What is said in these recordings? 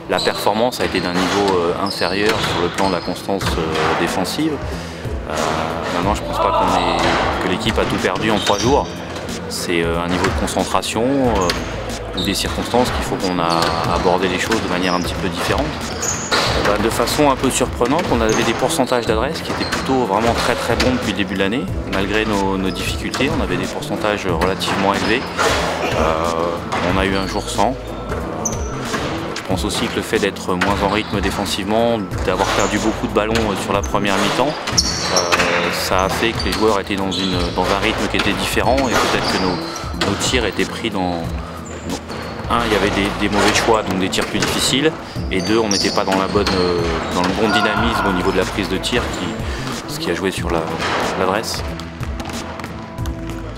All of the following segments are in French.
la performance a été d'un niveau inférieur sur le plan de la constance défensive. Maintenant, je ne pense pas que l'équipe a tout perdu en 3 jours. C'est un niveau de concentration ou des circonstances qu'il faut qu'on a abordé les choses de manière un petit peu différente. De façon un peu surprenante, on avait des pourcentages d'adresse qui étaient plutôt vraiment très bons depuis le début de l'année. Malgré nos difficultés, on avait des pourcentages relativement élevés. On a eu un jour sans. Je pense aussi que le fait d'être moins en rythme défensivement, d'avoir perdu beaucoup de ballons sur la première mi-temps, ça a fait que les joueurs étaient dans un rythme qui était différent et peut-être que nos tirs étaient pris dans... Un, il y avait des mauvais choix, donc des tirs plus difficiles, et deux, on n'était pas dans le bon dynamisme au niveau de la prise de tir, ce qui a joué sur l'adresse.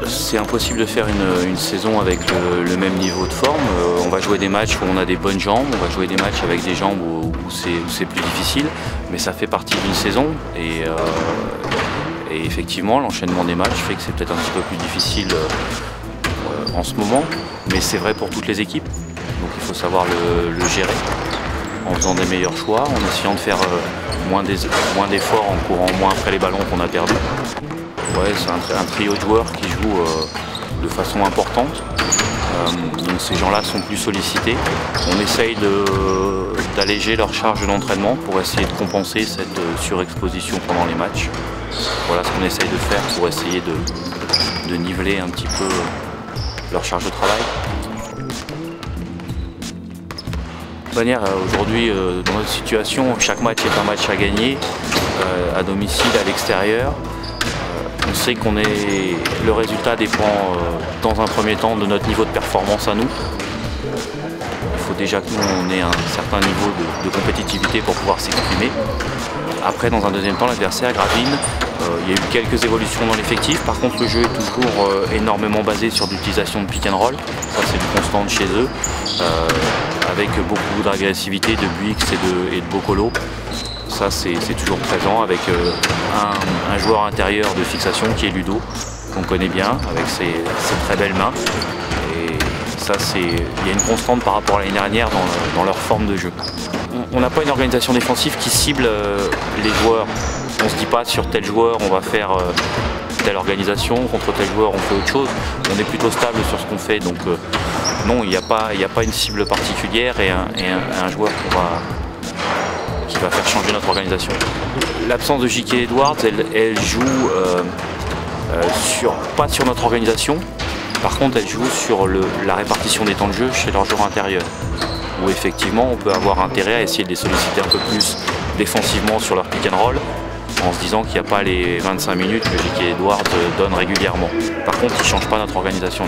C'est impossible de faire une saison avec le même niveau de forme. On va jouer des matchs où on a des bonnes jambes, on va jouer des matchs avec des jambes où c'est plus difficile, mais ça fait partie d'une saison. Et effectivement, l'enchaînement des matchs fait que c'est peut-être un petit peu plus difficile en ce moment, mais c'est vrai pour toutes les équipes. Donc il faut savoir le gérer en faisant des meilleurs choix, en essayant de faire moins d'efforts, en courant moins après les ballons qu'on a perdus. Ouais, c'est un trio de joueurs qui joue de façon importante. Donc ces gens-là sont plus sollicités. On essaye d'alléger leur charge d'entraînement pour essayer de compenser cette surexposition pendant les matchs. Voilà ce qu'on essaye de faire pour essayer de niveler un petit peu leur charge de travail. De toute manière, aujourd'hui, dans notre situation, chaque match est un match à gagner, à domicile, à l'extérieur. On sait le résultat dépend dans un premier temps de notre niveau de performance à nous. Il faut déjà que nous on ait un certain niveau de compétitivité pour pouvoir s'exprimer. Après, dans un deuxième temps, l'adversaire gravine. Il y a eu quelques évolutions dans l'effectif. Par contre, le jeu est toujours énormément basé sur l'utilisation de pick and roll. Ça, c'est une constante chez eux, avec beaucoup d'agressivité, de Buix et de Bocolo. Ça, c'est toujours présent avec un joueur intérieur de fixation qui est Ludo, qu'on connaît bien, avec ses très belles mains. Et ça, il y a une constante par rapport à l'année dernière dans leur forme de jeu. On n'a pas une organisation défensive qui cible les joueurs. On ne se dit pas sur tel joueur on va faire telle organisation, contre tel joueur on fait autre chose. On est plutôt stable sur ce qu'on fait, donc non, il n'y a pas une cible particulière et un joueur qui va faire changer notre organisation. L'absence de J.K. Edwards, elle joue pas sur notre organisation, par contre elle joue sur la répartition des temps de jeu chez leurs joueurs intérieurs, où effectivement on peut avoir intérêt à essayer de les solliciter un peu plus défensivement sur leur pick and roll, en se disant qu'il n'y a pas les 25 minutes que J.K. Edwards donne régulièrement. Par contre, il ne change pas notre organisation.